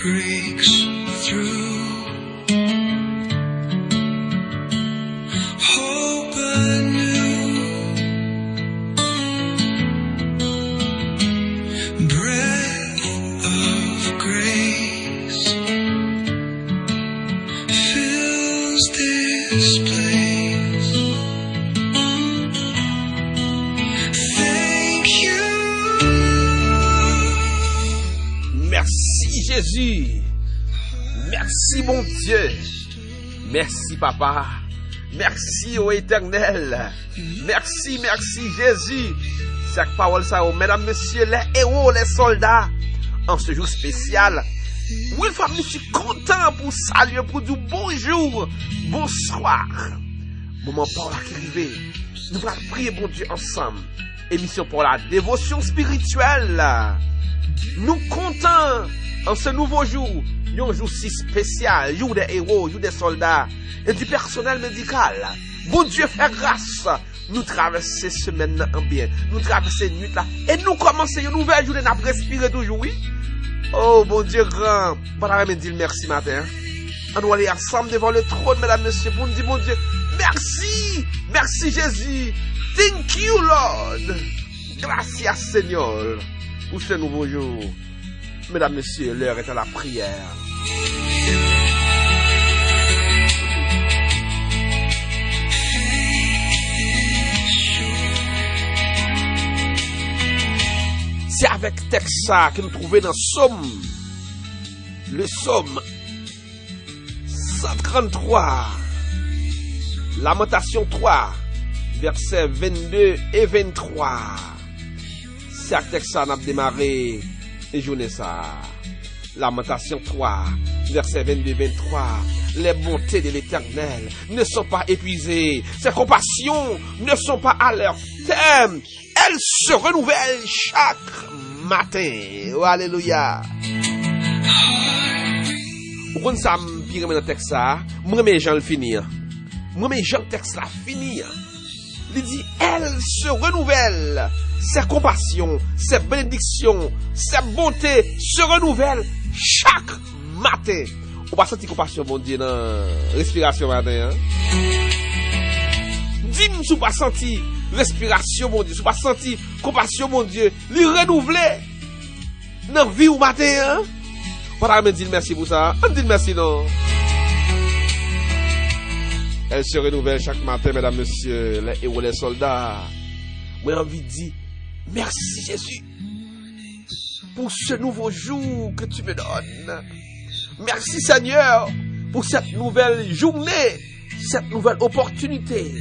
breaks through. Hope anew. Breath of grace fills this place. Thank you. Merci Jésus. Merci mon Dieu. Merci Papa. Merci ô Éternel. Merci Jésus. Cette parole ça, mesdames, messieurs, les héros, les soldats, en ce jour spécial. Oui, famille, je suis content pour saluer, pour dire bonjour, bonsoir. Moment pour la qui arrive. Nous allons prier bon Dieu ensemble. Émission pour la dévotion spirituelle. Nous comptons en ce nouveau jour, un jour si spécial, jour des héros, jour des soldats et du personnel médical. Bon Dieu fait grâce. Nous traversons semaine en bien, nous traversons nuit là, et nous commençons une nouvelle journée, nous respirer toujours, oui. Oh, bon Dieu grand, voilà, me dire merci matin. On doit aller ensemble devant le trône, mesdames, messieurs, pour nous dire, mon Dieu, merci Jésus, thank you Lord, gracias Seigneur, pour ce nouveau jour. Mesdames, messieurs, l'heure est à la prière. C'est avec texte ça que nous trouvons dans le psaume 133, Lamentation 3, versets 22 et 23. C'est avec texte ça qu'on a démarré et journée ça. Lamentation 3, versets 22 et 23. Les bontés de l'Éternel ne sont pas épuisées. Ses compassions ne sont pas à leur terme. Elles se renouvellent chaque matin. Oh, alléluia. Pourquoi ça me pire dans le texte ça? Moi, mes gens le finir. Moi, mes gens le texte là finir. Il dit, elles se renouvellent. Ses compassions, ses bénédictions, ses bontés se renouvellent chaque matin. On va sentir compassion, bon Dieu, dans la respiration matin. Hein? Dis-moi si on pas senti respiration, mon Dieu, si on pas senti compassion, mon Dieu, lui renouveler dans la vie au matin. Hein? On va me dire merci pour ça. On dit merci, non? Elle se renouvelle chaque matin, mesdames, messieurs, les héros, les soldats. Moi, j'ai envie de dire merci, Jésus, pour ce nouveau jour que tu me donnes. Merci, Seigneur, pour cette nouvelle journée, cette nouvelle opportunité.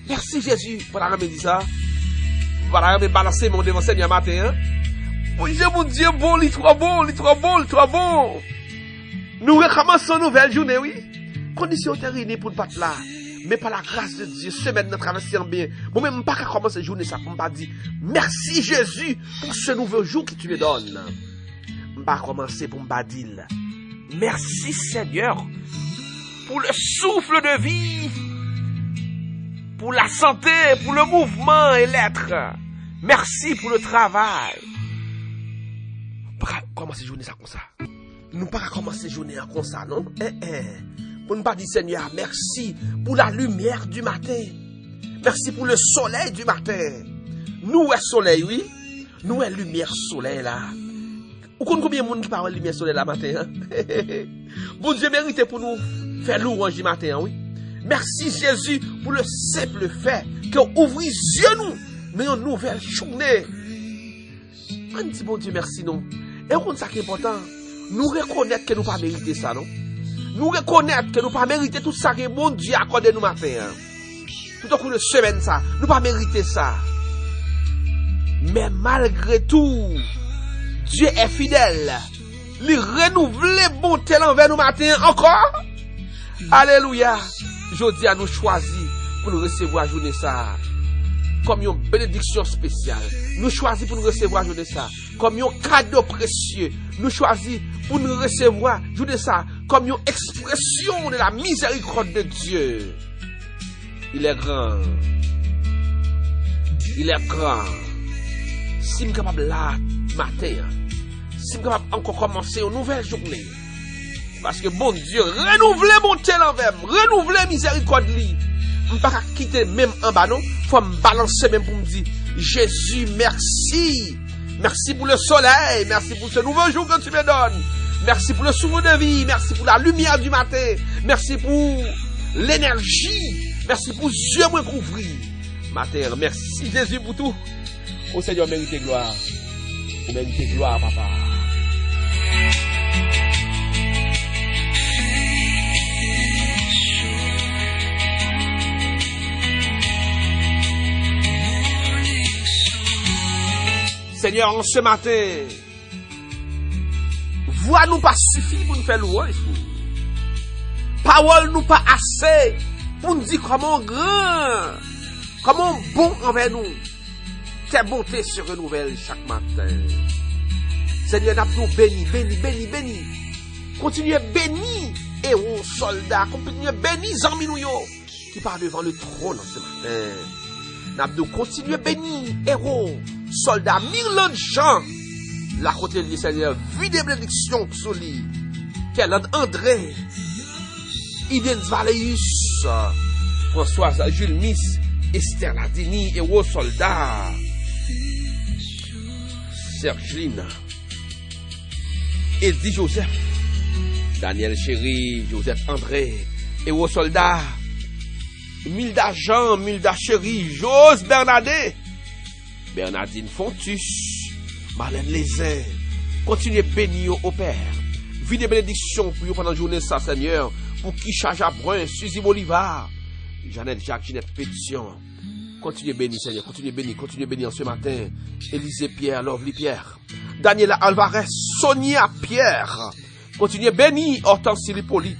Merci, Jésus, pour la remédier ça. Voilà, me balancer mon devant Seigneur matin. Hein? Mon Dieu, bon, il trop bon. Nous recommençons une nouvelle journée, oui. Conditions terrenées pour ne pas là. Mais par la grâce de Dieu, semaine de traverser en bien. Moi-même, pas qu'à commencer la journée, ça ne pas dire merci Jésus pour ce nouveau jour que tu me donnes. Je ne pas commencer pour me dire merci Seigneur pour le souffle de vie, pour la santé, pour le mouvement et l'être. Merci pour le travail. Pas commencer la journée ça comme ça. Nous pas commencer la journée comme ça, non? Pour ne pas dire Seigneur, merci pour la lumière du matin. Merci pour le soleil du matin. Nous est soleil, oui. Nous est lumière soleil là. Vous connaissez combien de monde qui parle de lumière soleil là matin? Hein? Bon Dieu mérite pour nous faire louange du matin, oui. Merci Jésus pour le simple fait qu'on ouvre les yeux nous, mais une nouvelle journée. On dit bon Dieu merci non. Et on ça qui est important, nous reconnaître que nous pas mérité ça non. Nous reconnaître que nous pas mérité tout ça que bon Dieu a accordé nous matin. Hein. Tout au cours de semaine ça, nous pas mérité ça. Mais malgré tout, Dieu est fidèle. Il renouvelle bonté envers nous matin encore. Alléluia. Jodi à nous choisir pour nous recevoir journée ça comme une bénédiction spéciale. Nous choisir pour nous recevoir journée ça comme un cadeau précieux. Nous choisir pour nous recevoir journée ça comme une expression de la miséricorde de Dieu. Il est grand. Il est grand. Si je suis capable là matin, si nous capable encore commencer une nouvelle journée. Parce que bon Dieu, renouveler bonté l'envers, renouveler miséricorde li. Je pas quitter même en bas non, faut me balancer même pour me dire Jésus, merci. Merci pour le soleil, merci pour ce nouveau jour que tu me donnes. Merci pour le souffle de vie, merci pour la lumière du matin, merci pour l'énergie, merci pour les yeux moins couverts. Matin, merci Jésus pour tout. Au Seigneur mérite gloire. Vous méritez gloire, papa. Seigneur, en ce matin, voix nous pas suffit pour nous faire louange. Parole nous pas assez pour nous dire comment grand, comment bon envers nous. Tes bontés se renouvellent chaque matin. Seigneur, nous bénis, bénis, bénis, bénis. Continuez bénis, héros, soldats. Continuez bénis, amis nous qui parlent devant le trône ce matin. Nous continuez bénis, héros, soldats, mille gens. La côté du Seigneur, vie des bénédictions sur lui. Quel André, Iden Valéus, Françoise Jules Miss, Esther Ladini, héros, soldats. Sergeline, Eddie Joseph, Daniel Chéri, Joseph André, héros soldat, Milda Jean, Milda Chéri, Jose Bernadette, Bernardine Fontus, Marlène Lézin, continuez bénir au Père. Vie des bénédictions pour vous pendant la journée, ça Seigneur, pour Kisha Jabrin, Suzy Bolivar, Jeannette Jacques, Ginette Pétition. Continuez bénir, Seigneur. Continuez bénir ce matin. Élisée Pierre, Lovely Pierre. Daniela Alvarez, Sonia Pierre. Continuez bénir, Hortense Hippolyte.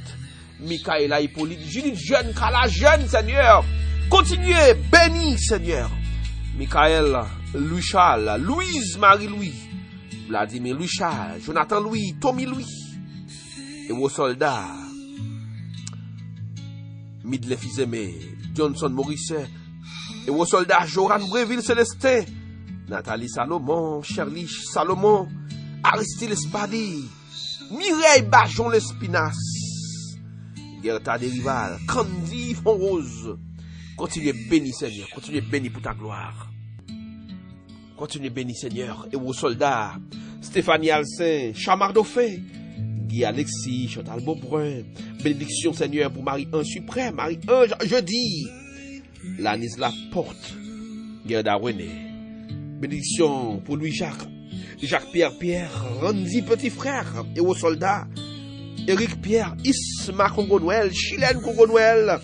Michaela Hippolyte, Judith Jeune, Kala Jeune, Seigneur. Continuez bénir, Seigneur. Michael Louis Charles, Louise Marie-Louis. Vladimir Louis Charles, Jonathan Louis, Tommy Louis. Et vos soldats. Midley Fizeme, Johnson Morisset. Et vos soldats, Joran Bréville Célestin, Nathalie Salomon, Shirley Salomon, Aristide Espadi, Mireille Bajon L'Espinas, Gerta Derival, Candy Fonrose. Continuez béni, Seigneur. Continuez béni pour ta gloire. Continuez béni, Seigneur. Et vos soldats, Stéphanie Alcin, Chamar Dauphin, Guy Alexis, Chantal Beaubrun. Bénédiction, Seigneur, pour Marie-Ange Suprême, Marie-Ange Jeudi. Lanis Laporte, Gerda René. Bénédiction pour Louis-Jacques, Jacques-Pierre, Randy Petit Frère et aux soldats, Éric Pierre, Isma Congo-Noël, Chilène Congo-Noël,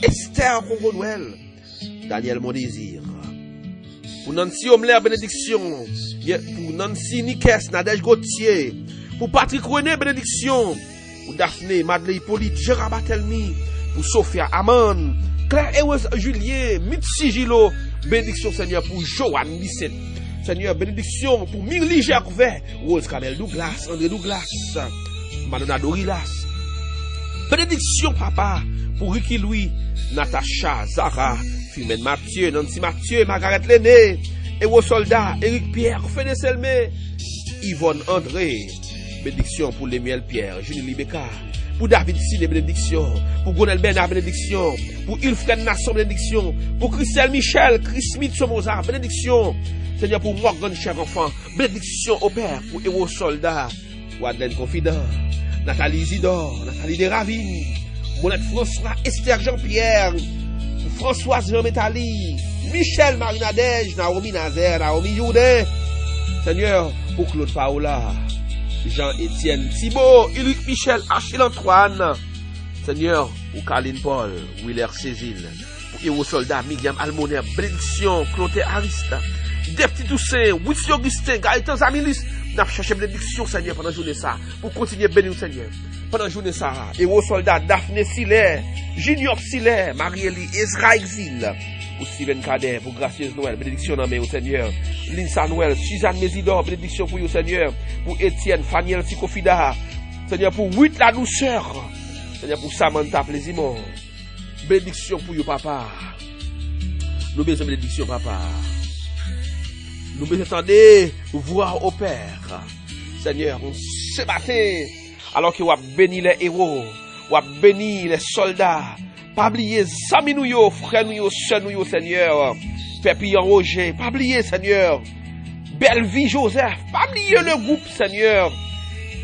Esther Congo-Noël, Daniel Mondésir. Pour Nancy Omler, bénédiction. Pour Nancy Nikes, Nadège Gauthier. Pour Patrick René, bénédiction. Pour Daphné, Madeleine Hippolyte, Gérard Batelmi. Pour Sophia Amon, Claire Ewes Julien, Mitsi Gilo. Bénédiction, Seigneur, pour Joanne 17. Seigneur, bénédiction pour Mirly Gervais, Rose Kamel Douglas, André Douglas, Madonna Dorilas. Bénédiction, papa, pour Ricky Louis, Natacha, Zara, Philomène Mathieu, Nancy Mathieu, Margaret Lenné, et vos soldats, Éric Pierre, Fédé Selmé, Yvonne André. Bénédiction pour Lémiel Pierre, Julie Libeka. Pour David Sine, bénédiction. Pour Gonel Bernard, bénédiction. Pour Ilfred Nasson, bénédiction. Pour Christelle Michel, Chris Smith Somoza, bénédiction. Seigneur, pour Morgan, cher enfant, bénédiction au Père. Pour Héros Soldats, Wadlen Confident, Nathalie Isidore, Nathalie Desravines, Monette François, Esther Jean-Pierre, Françoise Jean-Métali, Michel Marinadège, Naomi Nazaire, Naomi Youdin. Seigneur, pour Claude Paola, Jean-Étienne Thibault, Ulrich Michel, Achille Antoine. Seigneur, pour Caroline Paul, Willer Cécile, pour Héros Soldats, Miriam Almoner, bénédiction, Clotaire Arista, Depti Toussaint, Witsi Augustin, Gaëtan Zamilis. N'a cherché bénédiction, Seigneur, pendant la journée ça, pour continuer bénir, Seigneur. Pendant la journée ça, Héros Soldats, Daphné Siler, Junior Siler, Marie-Élie, Ezra Exil, pour Steven Cadet, pour Gracieuse Noël, bénédiction dans mes, Seigneur. Linsa Noël, Suzanne Mésidor, bénédiction pour vous, Seigneur. Pour Étienne, Faniel Sikofida, Seigneur, pour Huit la douceur, Seigneur, pour Samantha Plaisimont. Bénédiction pour vous, papa. Nous besoin de bénédiction, papa. Nous besoin attendre voir au Père. Seigneur, ce matin, alors que vous avez béni les héros, vous avez béni les soldats, pas oublier amis nous yo, frères nous yo, sœurs nous yo, Seigneur, Pépian Roger, pas oublier, Seigneur, Belle Vie Joseph, pas oublier le groupe, Seigneur,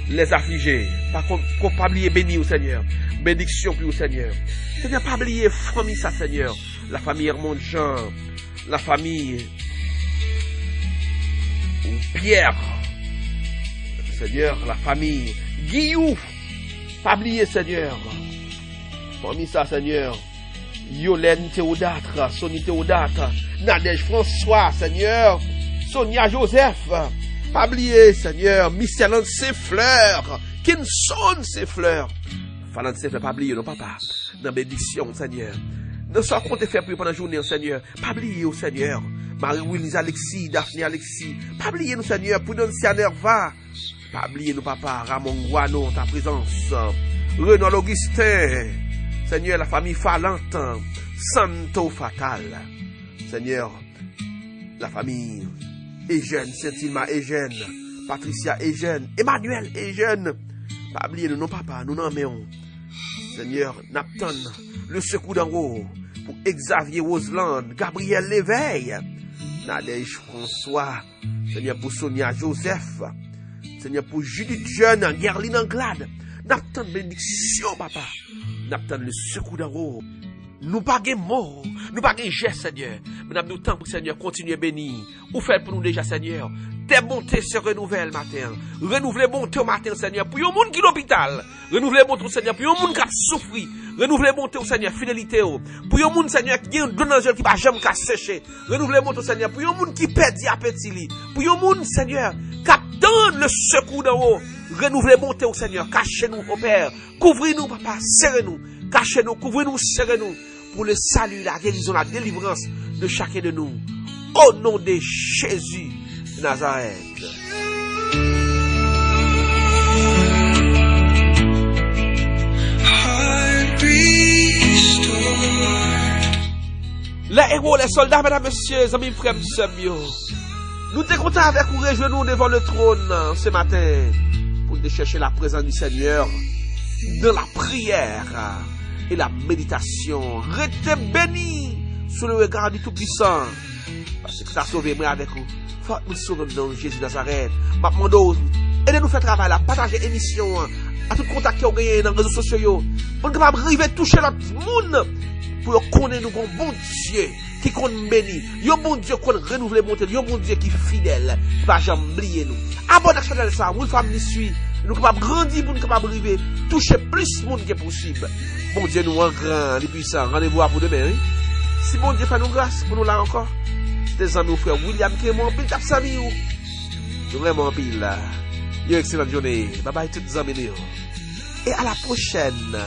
les affligés, pas oublier béni au Seigneur, bénédiction pour au Seigneur. Seigneur, pas oublier famille ça, Seigneur, la famille Hermond Jean, la famille Pierre, Seigneur, la famille Guillou, pas oublier, Seigneur, famille ça, Seigneur, Yolène Théodatre, Sonny Théodatre, Nadège François, Seigneur, Sonia Joseph, pas oublier, Seigneur, Michel ses fleurs, Kinson ses fleurs, Fallait ses fleurs, pas oublier, non, papa, dans bénédiction, Seigneur. Nous sommes comptés faire pour pendant la journée, Seigneur, pas oublier, au Seigneur, Marie-Louise Alexis, Daphné Alexis, pas oublier, nous, Seigneur, pour nous, Nerva, pas oublier, nous, papa, Ramon Guano, ta présence, Renaud Augustin, Seigneur, la famille Falante, Santo Fatal, Seigneur, la famille Eugène, Saint-Ilma Eugène, Patricia Eugène, Emmanuel Eugène, pas oublier, nous, non, papa, nous n'en mettons, Seigneur, Napton, le secours d'en haut, pour Xavier Roseland, Gabriel Léveil, Nadège François, Seigneur, pour Sonia Joseph, Seigneur, pour Judith Jeune, Gerline Anglade, Napton bénédiction, papa, Napton le secours d'en haut. Nous pas de mots, nous pas de gestes, Seigneur. Mais nous temps pour Seigneur, continuer bénir. Ou faire pour nous déjà, Seigneur. Tes bontés se renouvellent matin. Renouveler bonté au matin, Seigneur, pour yon monde qui l'hôpital. Renouveler bonté au Seigneur, pour yon monde qui a souffert. Renouveler bonté au Seigneur, fidélité. Pour yon monde, Seigneur, qui a un donangeur qui va jamais sécher. Renouveler bonté au Seigneur, pour yon monde qui perd appétit. Pour yon monde, Seigneur, qui attend le secours d'en haut. Renouveler bonté au Seigneur, cachez-nous au Père. Couvrez-nous, papa, serrez-nous. Cachez-nous, couvrez-nous, serrez-nous. Pour le salut, la guérison, la délivrance de chacun de nous. Au nom de Jésus de Nazareth. Les héros, les soldats, mesdames, messieurs, amis, frères, sœurs, nous sommes contents avec vous rejoindre devant le trône ce matin pour chercher la présence du Seigneur dans la prière et la méditation. Restez bénis sous le regard du Tout-Puissant. Parce que ça a sauvé moi avec vous. Faut nous sauver dans Jésus de Nazareth. Ma demande, aidez-nous faire travail là, partager l'émission à tout contact qui ont gagné dans les réseaux sociaux. On est capable d'arriver à toucher l'autre monde pour connaître nous un bon Dieu qui compte béni. Un bon Dieu qui compte renouveler mon tel. Un bon Dieu qui est fidèle, qui ne va jamais oublier nous. Abonnez-vous à la chaîne, vous femme nous suit. Nous sommes capables de grandir pour nous capables d'arriver toucher plus de monde que possible. Bon Dieu nous en grand, les puissants. Rendez-vous pour demain. Si bon Dieu fait nous grâce pour nous là encore. Des amis, frère William qui est mon pile tap sami ou. Vraiment pile là. Une excellente journée. Bye bye toutes les amis. Et à la prochaine.